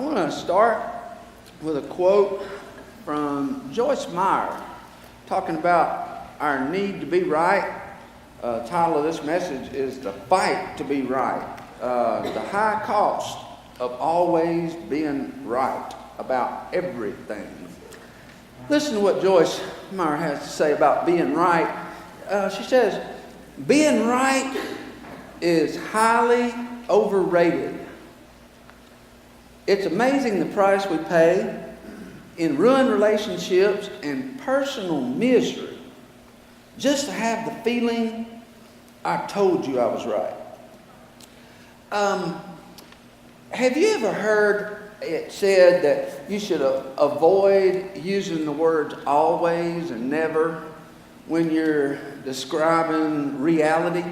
want to start with a quote from Joyce Meyer talking about our need to be right. The title of this message is The Fight to Be Right. The high cost of always being right about everything. Listen to what Joyce Meyer has to say about being right. She says, being right is highly overrated. It's amazing the price we pay in ruined relationships and personal misery just to have the feeling, I told you I was right. Have you ever heard it said that you should avoid using the words always and never when you're describing reality,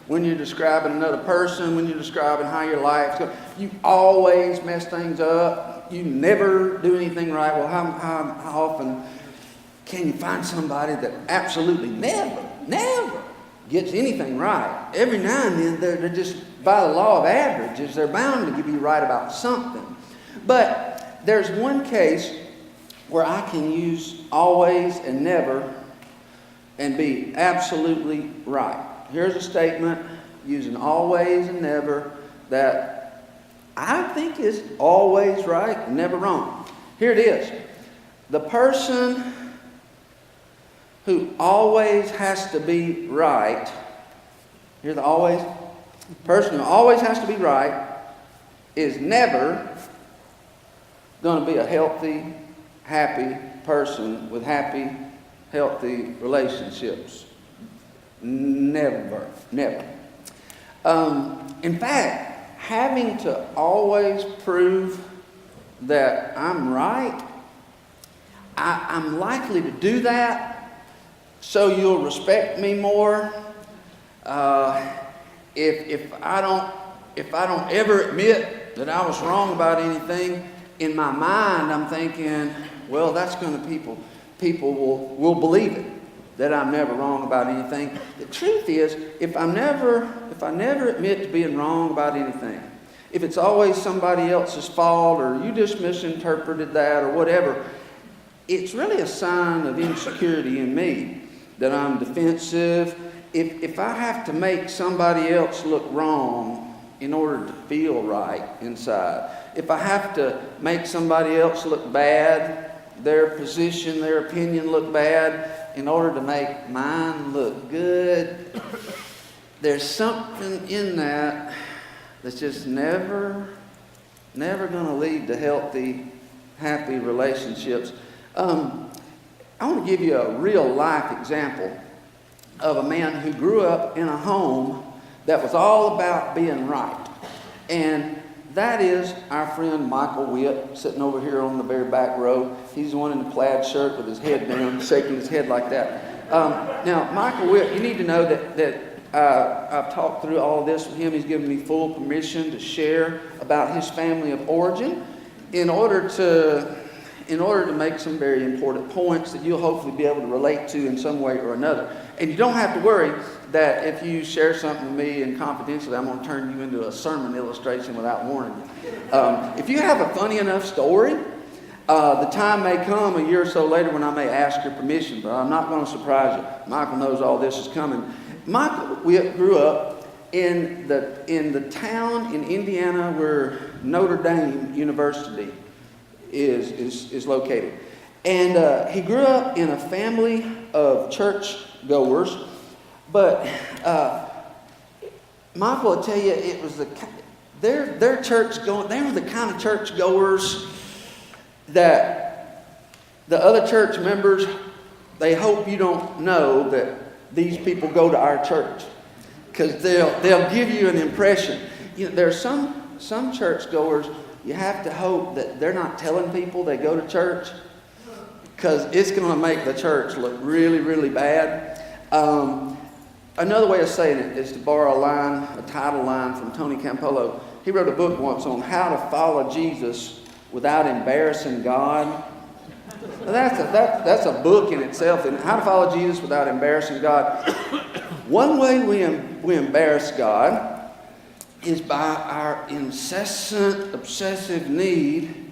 when you're describing another person, when you're describing how your life's going? You always mess things up. You never do anything right. Well, how often can you find somebody that absolutely never gets anything right? Every now and then, they're just, by the law of averages, they're bound to be right about something. But there's one case where I can use always and never and be absolutely right. Here's a statement using always and never that I think is always right and never wrong. Here it is. The person who always has to be right, here's the always, the person who always has to be right is never going to be a healthy, happy person with happy, healthy relationships. Never. In fact, having to always prove that I'm right, I'm likely to do that so you'll respect me more. If I don't ever admit that I was wrong about anything, in my mind I'm thinking, well, that's going to people will believe it, that I'm never wrong about anything. The truth is, if I never admit to being wrong about anything, if it's always somebody else's fault or you just misinterpreted that or whatever, it's really a sign of insecurity in me, that I'm defensive. If I have to make somebody else look wrong in order to feel right inside, if I have to make somebody else look bad, their position, their opinion look bad in order to make mine look good, there's something in that that's just never going to lead to healthy, happy relationships. I want to give you a real life example of a man who grew up in a home that was all about being right. And that is our friend Michael Witt, sitting over here on the very back row. He's the one in the plaid shirt with his head down, shaking his head like that. Now, Michael Witt, you need to know that I've talked through all of this with him. He's given me full permission to share about his family of origin in order to make some very important points that you'll hopefully be able to relate to in some way or another. And you don't have to worry that if you share something with me and confidentially, I'm going to turn you into a sermon illustration without warning you. If you have a funny enough story, the time may come a year or so later when I may ask your permission, but I'm not going to surprise you. Michael knows all this is coming. Michael grew up in the town in Indiana where Notre Dame University is located. And he grew up in a family of church goers, but Michael will tell you it was their church going. They were the kind of church goers that the other church members, they hope you don't know that these people go to our church, because they'll give you an impression. You know, there's some church goers. You have to hope that they're not telling people they go to church, because it's going to make the church look really, really bad. Another way of saying it is to borrow a title line from Tony Campolo. He wrote a book once on how to follow Jesus without embarrassing God. Now that's a book in itself, and how to follow Jesus without embarrassing God. One way we embarrass God is by our incessant, obsessive need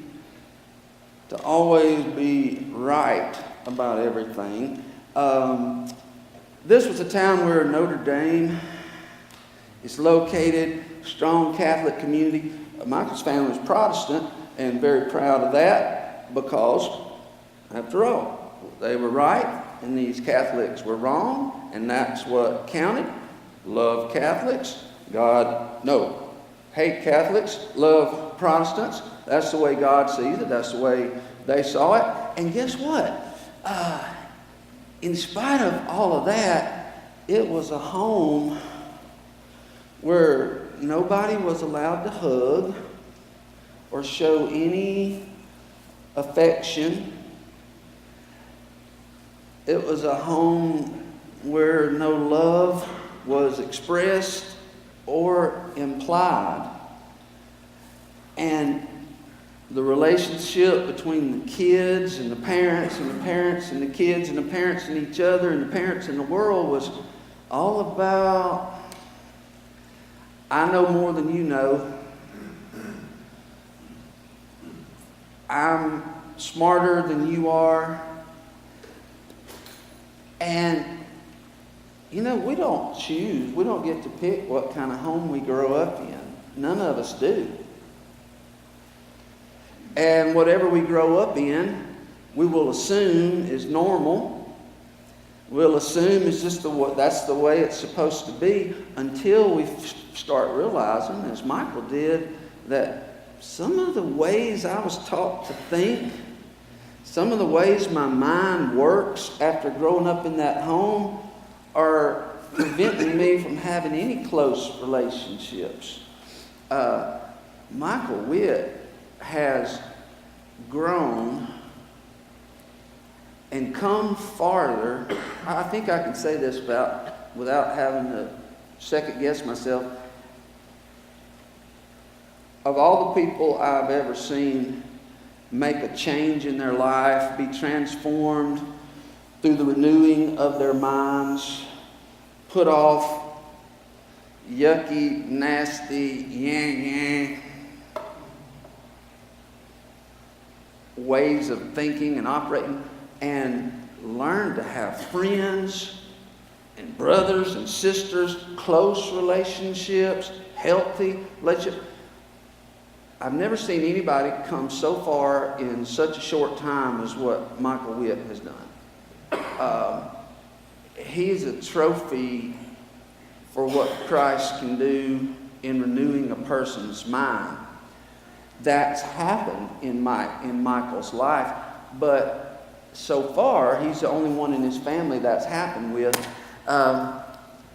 to always be right about everything. This was a town where Notre Dame is located, strong Catholic community. Michael's family was Protestant and very proud of that because, after all, they were right and these Catholics were wrong, and that's what counted. Love Catholics. Hate Catholics, love Protestants. That's the way God sees it. That's the way they saw it. And guess what? In spite of all of that, it was a home where nobody was allowed to hug or show any affection. It was a home where no love was expressed or implied. And the relationship between the kids and the parents and the parents and the kids and the parents and each other and the parents and the world was all about, I know more than you know. I'm smarter than you are. And we don't choose. We don't get to pick what kind of home we grow up in. None of us do. And whatever we grow up in, we will assume is normal. We'll assume is just that's the way it's supposed to be, until we start realizing, as Michael did, that some of the ways I was taught to think, some of the ways my mind works after growing up in that home, are preventing me from having any close relationships. Michael Witt has grown and come farther. I think I can say this without having to second guess myself. Of all the people I've ever seen make a change in their life, be transformed through the renewing of their minds, put off yucky, nasty, yang ways of thinking and operating, and learn to have friends and brothers and sisters, close relationships, healthy relationships. I've never seen anybody come so far in such a short time as what Michael Witt has done. He's a trophy for what Christ can do in renewing a person's mind. That's happened in Michael's life, but so far he's the only one in his family that's happened with.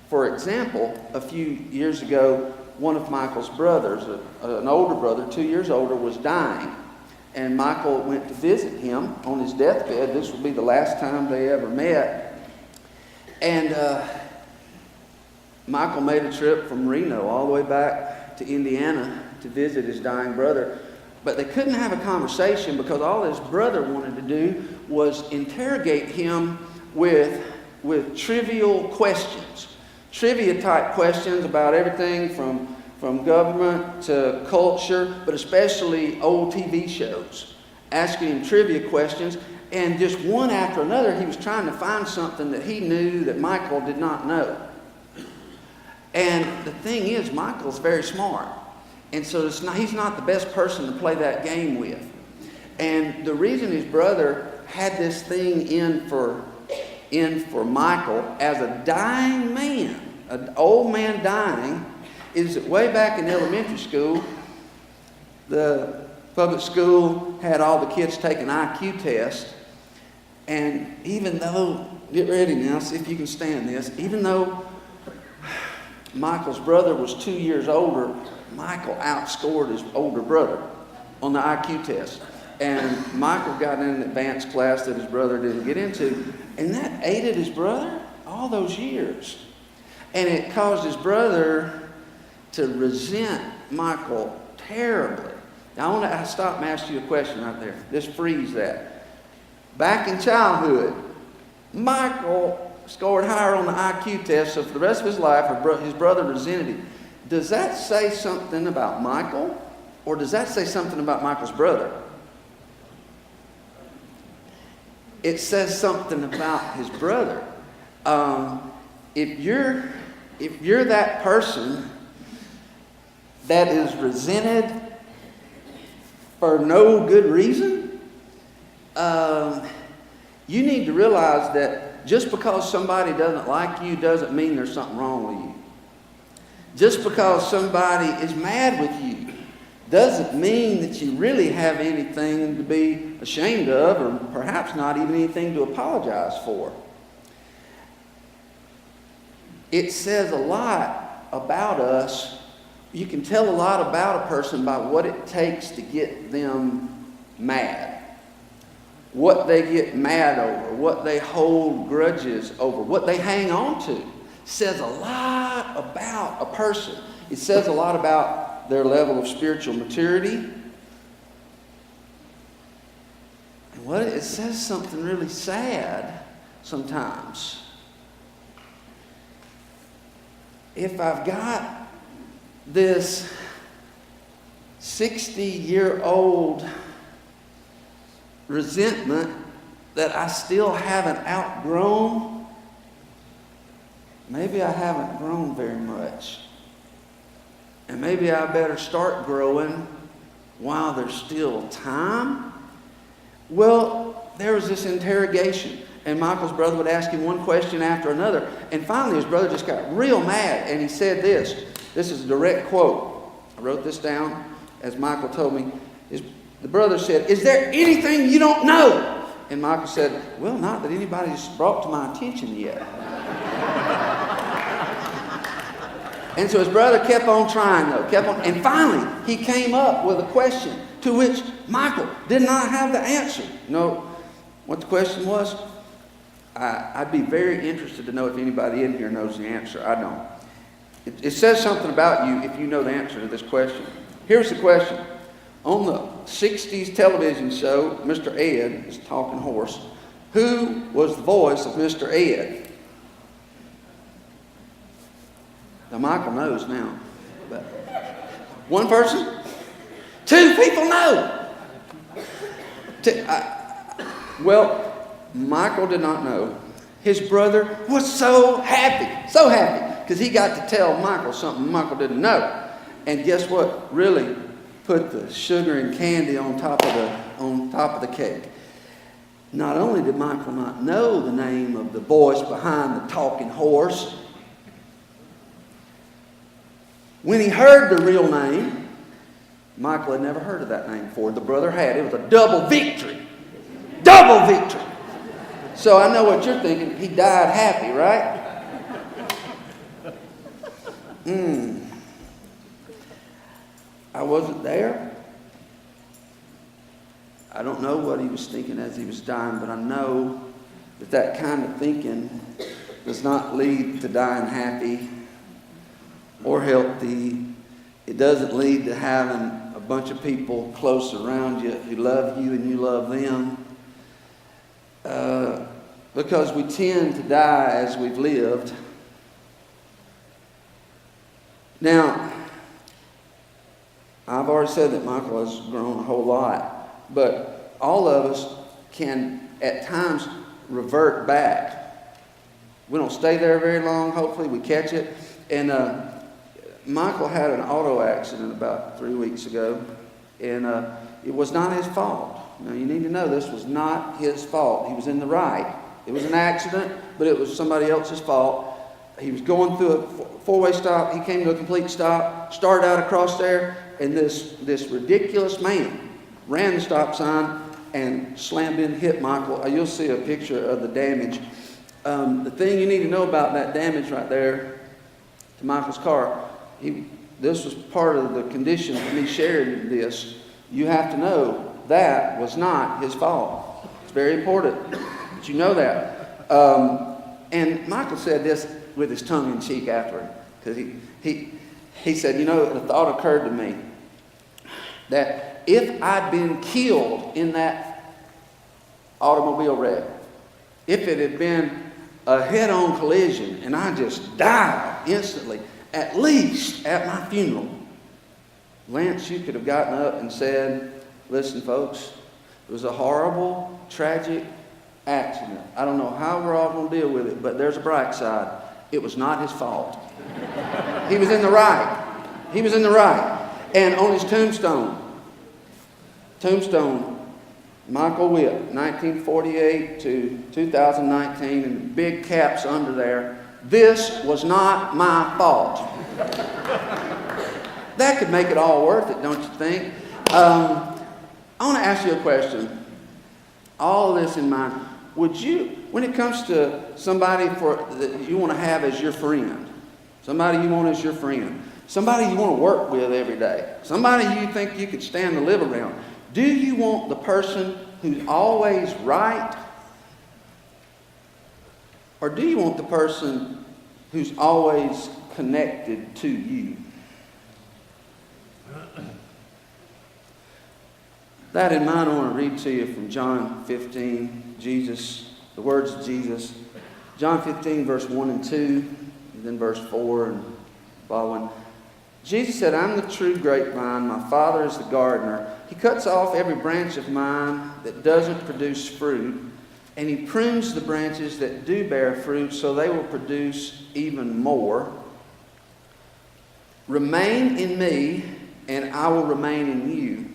For example, a few years ago, one of Michael's brothers, an older brother, 2 years older, was dying. And Michael went to visit him on his deathbed. This will be the last time they ever met. And Michael made a trip from Reno all the way back to Indiana to visit his dying brother. But they couldn't have a conversation because all his brother wanted to do was interrogate him with trivial questions. Trivia type questions about everything from government to culture, but especially old TV shows. Asking him trivia questions, and just one after another, he was trying to find something that he knew that Michael did not know. And the thing is, Michael's very smart. And so he's not the best person to play that game with. And the reason his brother had this thing in for Michael as a dying man, an old man dying, is that way back in elementary school, the public school had all the kids take an IQ test. And even though, get ready now, see if you can stand this, even though Michael's brother was 2 years older, Michael outscored his older brother on the IQ test. And Michael got in an advanced class that his brother didn't get into. And that aided his brother all those years. And it caused his brother to resent Michael terribly. Now, I want to stop and ask you a question right there. Just freeze that. Back in childhood, Michael scored higher on the IQ test, so for the rest of his life, his brother resented him. does that say something about Michael, or does that say something about Michael's brother? It says something about his brother. If you're that person that is resented for no good reason, you need to realize that just because somebody doesn't like you doesn't mean there's something wrong with you. Just because somebody is mad with you doesn't mean that you really have anything to be ashamed of, or perhaps not even anything to apologize for. It says a lot about us. You can tell a lot about a person by what it takes to get them mad. What they get mad over, what they hold grudges over, what they hang on to, says a lot about a person. It says a lot about their level of spiritual maturity. And it says something really sad sometimes. If I've got this 60-year-old resentment that I still haven't outgrown, maybe I haven't grown very much. And maybe I better start growing while there's still time. Well, there was this interrogation, and Michael's brother would ask him one question after another, and finally his brother just got real mad, and he said this. This is a direct quote. I wrote this down as Michael told me. The brother said, "Is there anything you don't know?" And Michael said, "Well, not that anybody's brought to my attention yet." And so his brother kept on trying, though, and finally he came up with a question to which Michael did not have the answer. You know what the question was? I'd be very interested to know if anybody in here knows the answer. I don't. It says something about you if you know the answer to this question. Here's the question. On the 60s television show, Mr. Ed, his talking horse, who was the voice of Mr. Ed? Now, Michael knows now. But one person? Two people know. Well, Michael did not know. His brother was so happy, because he got to tell Michael something Michael didn't know. And guess what? Really put the sugar and candy on top of the cake. Not only did Michael not know the name of the voice behind the talking horse, when he heard the real name, Michael had never heard of that name before. The brother had. It was a double victory. Double victory. So I know what you're thinking. He died happy, right? I wasn't there. I don't know what he was thinking as he was dying, but I know that kind of thinking does not lead to dying happy or healthy. It doesn't lead to having a bunch of people close around you who love you and you love them. Because we tend to die as we've lived. Now, I've already said that Michael has grown a whole lot, but all of us can at times revert back. We don't stay there very long, hopefully we catch it. And Michael had an auto accident about 3 weeks ago, and it was not his fault. Now, you need to know this was not his fault. He was in the right. It was an accident, but it was somebody else's fault. He was going through a four-way stop. He came to a complete stop, started out across there, and this ridiculous man ran the stop sign and slammed in, hit Michael. You'll see a picture of the damage. The thing you need to know about that damage right there to Michael's car, this was part of the condition of me sharing this. You have to know that was not his fault. It's very important that you know that. And Michael said this with his tongue in cheek afterward, because he said, you know, the thought occurred to me that if I'd been killed in that automobile wreck, if it had been a head-on collision and I just died instantly, at least at my funeral, Lance, you could have gotten up and said, listen, folks, it was a horrible, tragic accident. I don't know how we're all going to deal with it, but there's a bright side. It was not his fault. He was in the right. He was in the right. And on his tombstone, Michael Witt, 1948 to 2019, and big caps under there, this was not my fault. That could make it all worth it, don't you think? I want to ask you a question. All of this in mind, would you, when it comes to somebody that you want to have as your friend, somebody you want as your friend, somebody you want to work with every day, somebody you think you could stand to live around, do you want the person who's always right? Or do you want the person who's always connected to you? That in mind, I want to read to you from John 15, the words of Jesus. John 15, verse 1 and 2, and then verse 4 and following. Jesus said, I'm the true grapevine, my Father is the gardener. He cuts off every branch of mine that doesn't produce fruit, and he prunes the branches that do bear fruit so they will produce even more. Remain in me, and I will remain in you.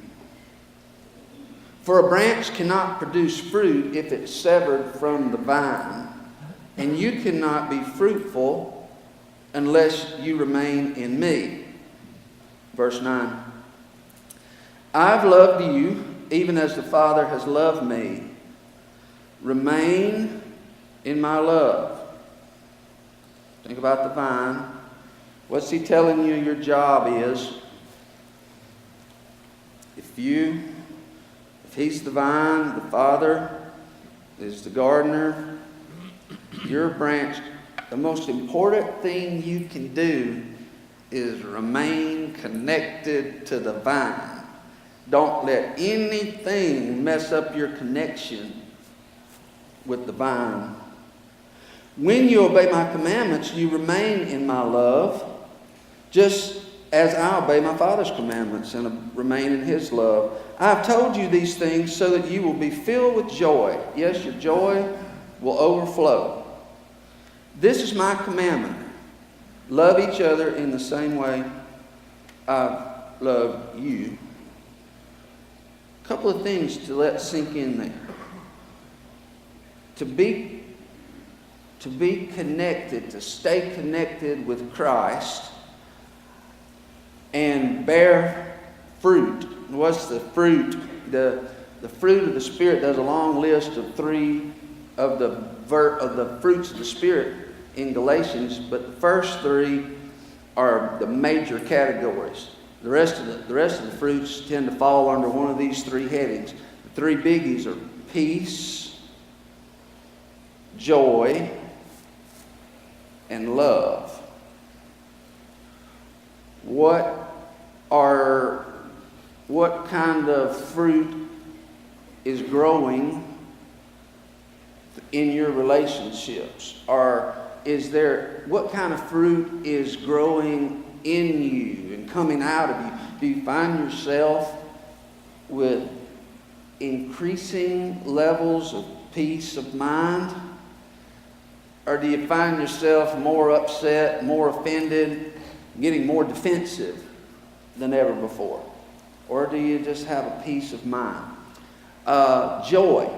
For a branch cannot produce fruit if it's severed from the vine, and you cannot be fruitful unless you remain in me. Verse 9. I've loved you even as the Father has loved me. Remain in my love. Think about the vine. What's he telling you your job is? If he's the vine, the Father is the gardener, you're a branch. The most important thing you can do is remain connected to the vine. Don't let anything mess up your connection with the vine. When you obey my commandments, you remain in my love, just as I obey my Father's commandments and remain in his love. I've told you these things so that you will be filled with joy. Yes, your joy will overflow. This is my commandment. Love each other in the same way I love you. A couple of things to let sink in there. To be connected, to stay connected with Christ and bear fruit. What's the fruit? The fruit of the Spirit. There's a long list of three of the fruits of the Spirit in Galatians, but the first three are the major categories. The rest of the fruits tend to fall under one of these three headings. The three biggies are peace, joy, and love. What kind of fruit is growing in your relationships? Or what kind of fruit is growing in you and coming out of you? Do you find yourself with increasing levels of peace of mind? Or do you find yourself more upset, more offended, getting more defensive than ever before? Or do you just have a peace of mind? Joy.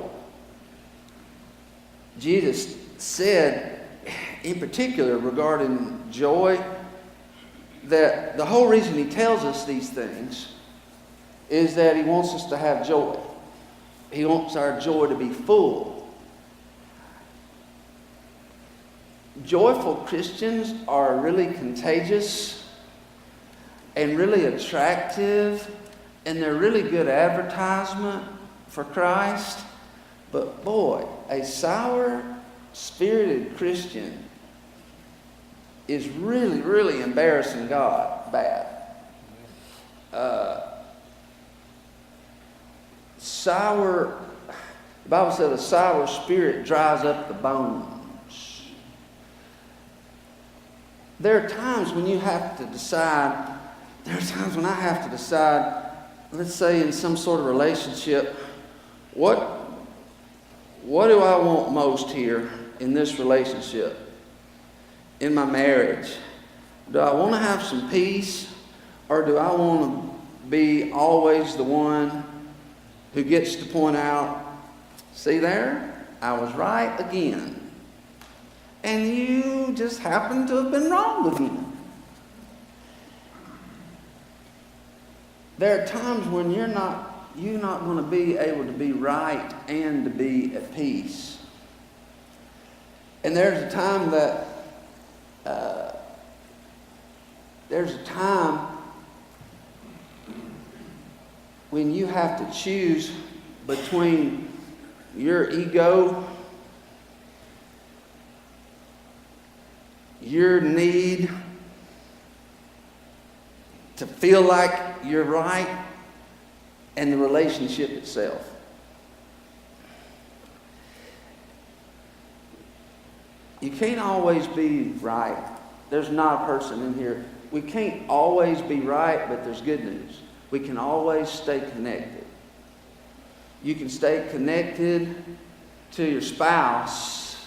Jesus said, in particular regarding joy, that the whole reason he tells us these things is that he wants us to have joy. He wants our joy to be full. Joyful Christians are really contagious and really attractive, and they're really good advertisement for Christ. But boy, a sour-spirited Christian is really, really embarrassing God bad. The Bible says a sour spirit dries up the bones. there are times when you have to decide, there are times when I have to decide, let's say in some sort of relationship, what do I want most here in this relationship, in my marriage? Do I want to have some peace, or do I want to be always the one who gets to point out, see there, I was right again. And you just happen to have been wrong again. There are times when you're not going to be able to be right and to be at peace. And there's a time that when you have to choose between your ego, your need to feel like you're right, and the relationship itself. You can't always be right. There's not a person in here. We can't always be right, but there's good news. We can always stay connected. You can stay connected to your spouse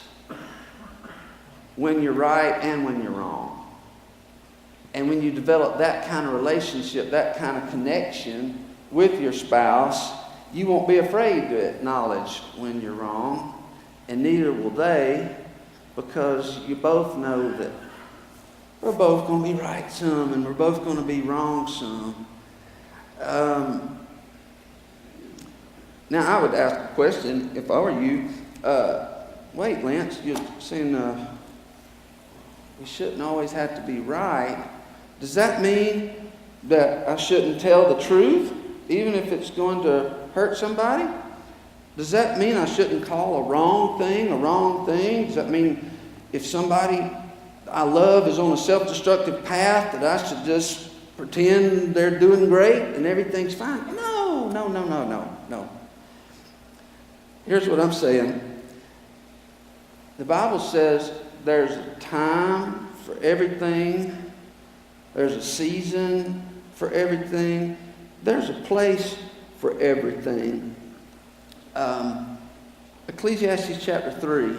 when you're right and when you're wrong. And when you develop that kind of relationship, that kind of connection with your spouse, you won't be afraid to acknowledge when you're wrong, and neither will they, because you both know that we're both going to be right some and we're both going to be wrong some. Now, I would ask a question if I were you. Wait, Lance, you're saying we shouldn't always have to be right. Does that mean that I shouldn't tell the truth, even if it's going to hurt somebody? Does that mean I shouldn't call a wrong thing a wrong thing? Does that mean if somebody I love is on a self-destructive path that I should just pretend they're doing great and everything's fine? No. Here's what I'm saying. The Bible says there's a time for everything. There's a season for everything. There's a place for everything. Ecclesiastes chapter 3.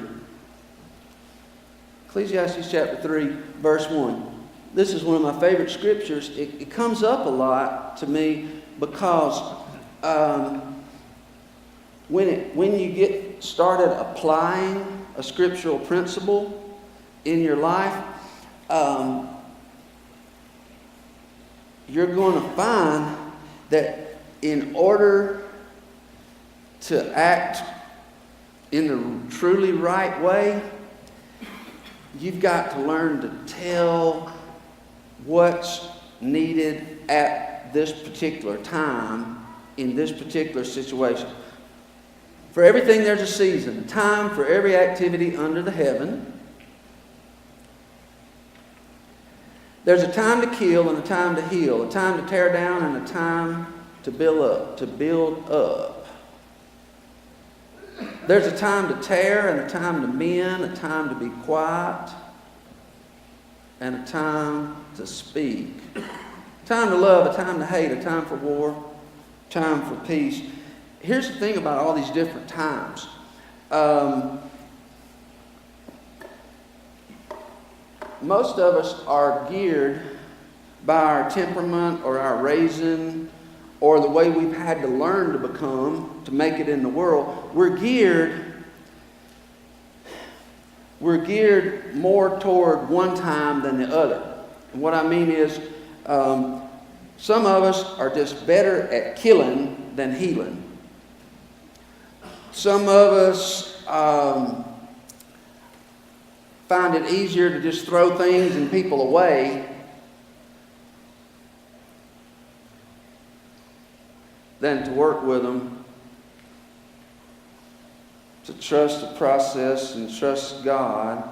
Ecclesiastes chapter 3, verse 1. This is one of my favorite scriptures. It comes up a lot to me because when you get started applying a scriptural principle in your life, you're going to find that in order to act in the truly right way, you've got to learn to tell what's needed at this particular time in this particular situation. For everything there's a season, a time for every activity under the heaven. There's a time to kill and a time to heal, a time to tear down and a time to build up. There's a time to tear and a time to mend, a time to be quiet and a time to speak. A time to love, a time to hate, a time for war, a time for peace. Here's the thing about all these different times. Most of us are geared by our temperament or our raising or the way we've had to learn to become to make it in the world. We're geared more toward one time than the other. And what I mean is, some of us are just better at killing than healing. Some of us find it easier to just throw things and people away than to work with them, to trust the process and trust God.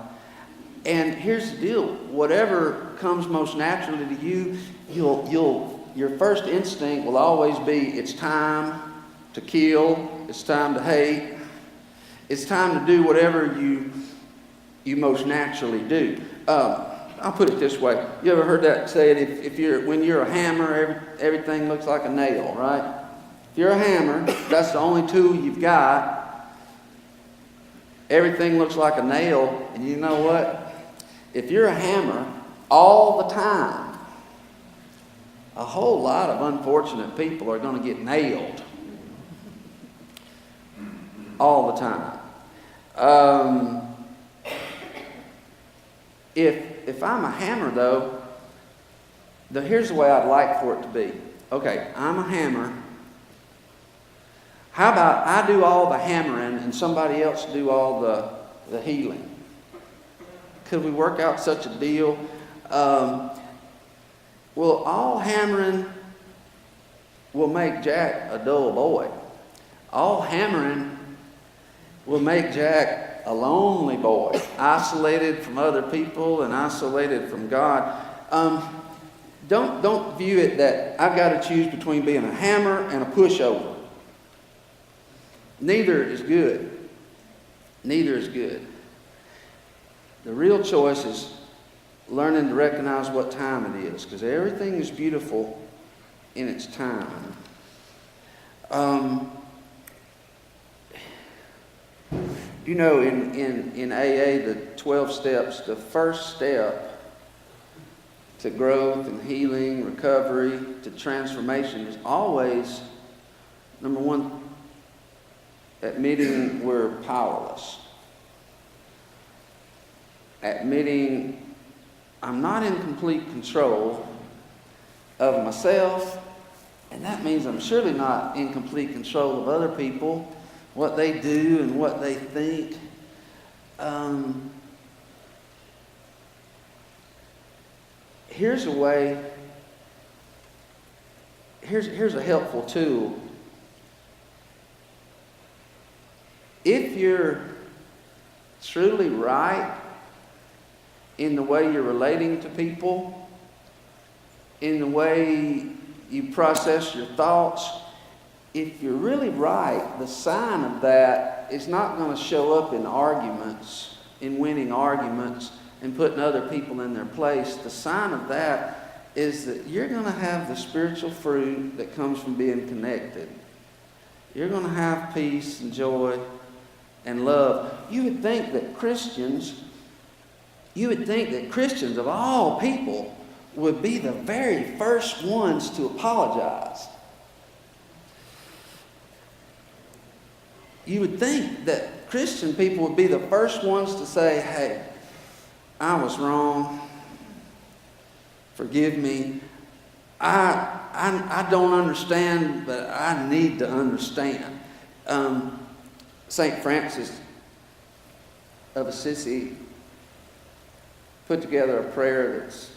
And here's the deal: whatever comes most naturally to you, your first instinct will always be, it's time to kill, it's time to hate, it's time to do whatever you most naturally do. I'll put it this way. You ever heard that said, when you're a hammer, everything looks like a nail, right? If you're a hammer, that's the only tool you've got. Everything looks like a nail. And you know what? If you're a hammer all the time, a whole lot of unfortunate people are going to get nailed all the time. If I'm a hammer, though, here's the way I'd like for it to be. Okay, I'm a hammer. How about I do all the hammering and somebody else do all the healing? Could we work out such a deal? Well, all hammering will make Jack a dull boy. All hammering will make Jack a lonely boy, isolated from other people and isolated from God. Don't view it that I've got to choose between being a hammer and a pushover. Neither is good. Neither is good. The real choice is learning to recognize what time it is, because everything is beautiful in its time. You know, in AA, the 12 steps, the first step to growth and healing, recovery, to transformation is always, number one, admitting we're powerless. Admitting I'm not in complete control of myself, and that means I'm surely not in complete control of other people, what they do and what they think. Here's a way, here's a helpful tool. If you're truly right in the way you're relating to people, in the way you process your thoughts, if you're really right, the sign of that is not going to show up in arguments, in winning arguments, and putting other people in their place. The sign of that is that you're going to have the spiritual fruit that comes from being connected. You're going to have peace and joy and love. You would think that Christians of all people would be the very first ones to apologize. You would think that Christian people would be the first ones to say, hey, I was wrong. Forgive me. I don't understand, but I need to understand. St. Francis of Assisi put together a prayer that's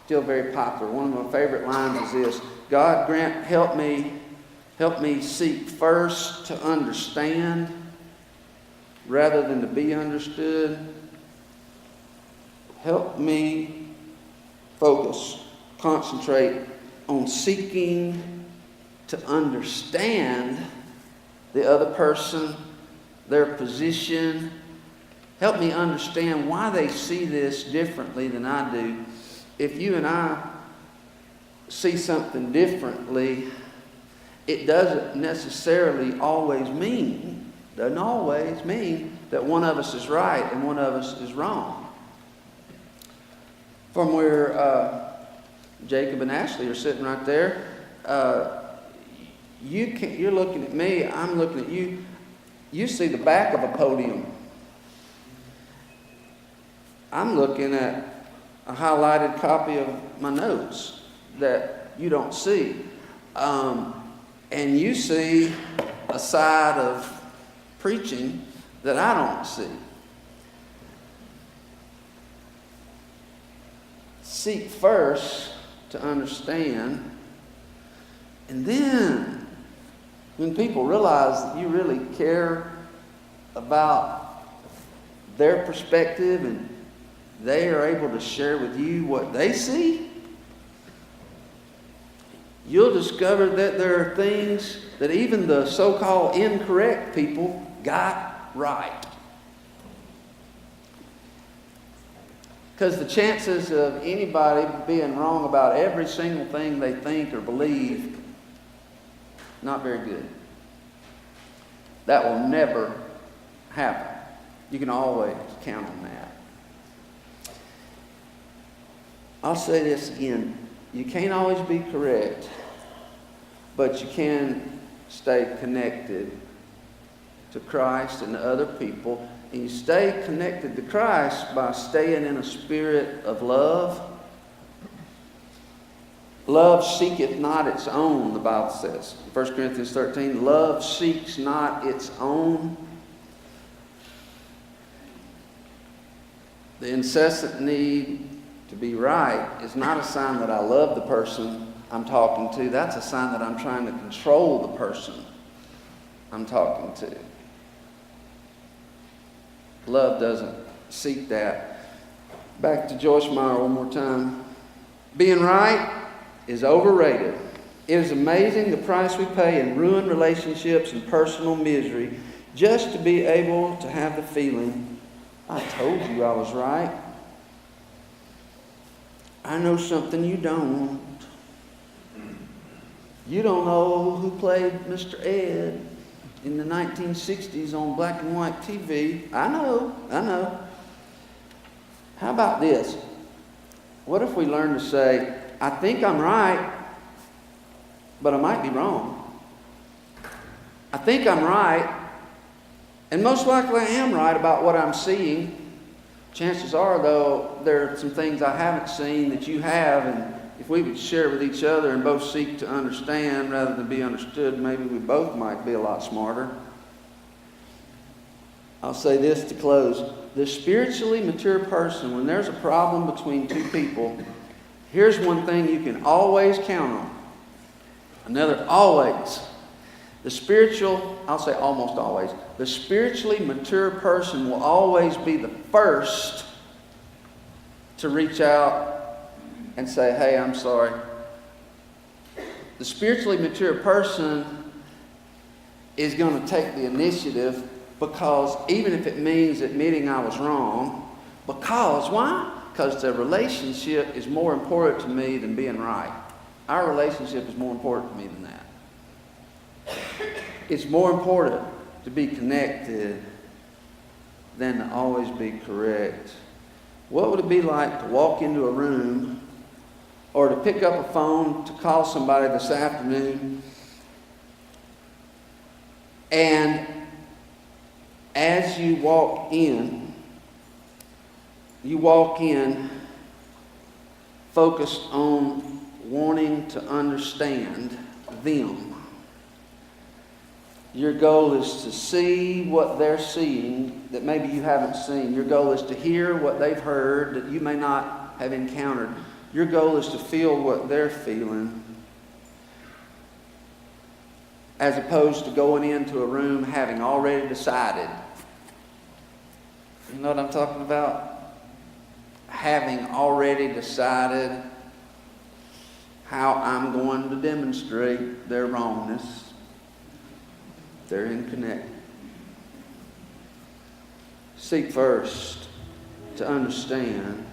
still very popular. One of my favorite lines is this: God grant, help me seek first to understand rather than to be understood. Help me concentrate on seeking to understand the other person, their position. Help me understand why they see this differently than I do. If you and I see something differently, it doesn't necessarily always mean that one of us is right and one of us is wrong. From where Jacob and Ashley are sitting right there, you're looking at me, I'm looking at you. You see the back of a podium. I'm looking at a highlighted copy of my notes that you don't see. And you see a side of preaching that I don't see. Seek first to understand, and then when people realize that you really care about their perspective and they are able to share with you what they see, you'll discover that there are things that even the so-called incorrect people got right. Because the chances of anybody being wrong about every single thing they think or believe, not very good. That will never happen. You can always count on that. I'll say this again. You can't always be correct, but you can stay connected to Christ and to other people. And you stay connected to Christ by staying in a spirit of love. Love seeketh not its own, the Bible says. 1 Corinthians 13, love seeks not its own. The incessant need to be right is not a sign that I love the person I'm talking to. That's a sign that I'm trying to control the person I'm talking to. Love doesn't seek that. Back to Joyce Meyer one more time. Being right is overrated. It is amazing the price we pay in ruined relationships and personal misery just to be able to have the feeling, I told you I was right. I know something you don't. You don't know who played Mr. Ed in the 1960s on black and white TV. I know. How about this? What if we learn to say, I think I'm right, but I might be wrong. I think I'm right, and most likely I am right about what I'm seeing. Chances are, though, there are some things I haven't seen that you have, and if we would share with each other and both seek to understand rather than be understood, maybe we both might be a lot smarter. I'll say this to close. The spiritually mature person, when there's a problem between two people, here's one thing you can always count on. Another, always. I'll say almost always, the spiritually mature person will always be the first to reach out and say, hey, I'm sorry. The spiritually mature person is going to take the initiative, because even if it means admitting I was wrong, why? Because the relationship is more important to me than being right. Our relationship is more important to me than that. It's more important to be connected than to always be correct. What would it be like to walk into a room or to pick up a phone to call somebody this afternoon, and as you walk in focused on wanting to understand them. Your goal is to see what they're seeing that maybe you haven't seen. Your goal is to hear what they've heard that you may not have encountered. Your goal is to feel what they're feeling, as opposed to going into a room having already decided. You know what I'm talking about? Having already decided how I'm going to demonstrate their wrongness. They're inconnected. Seek first to understand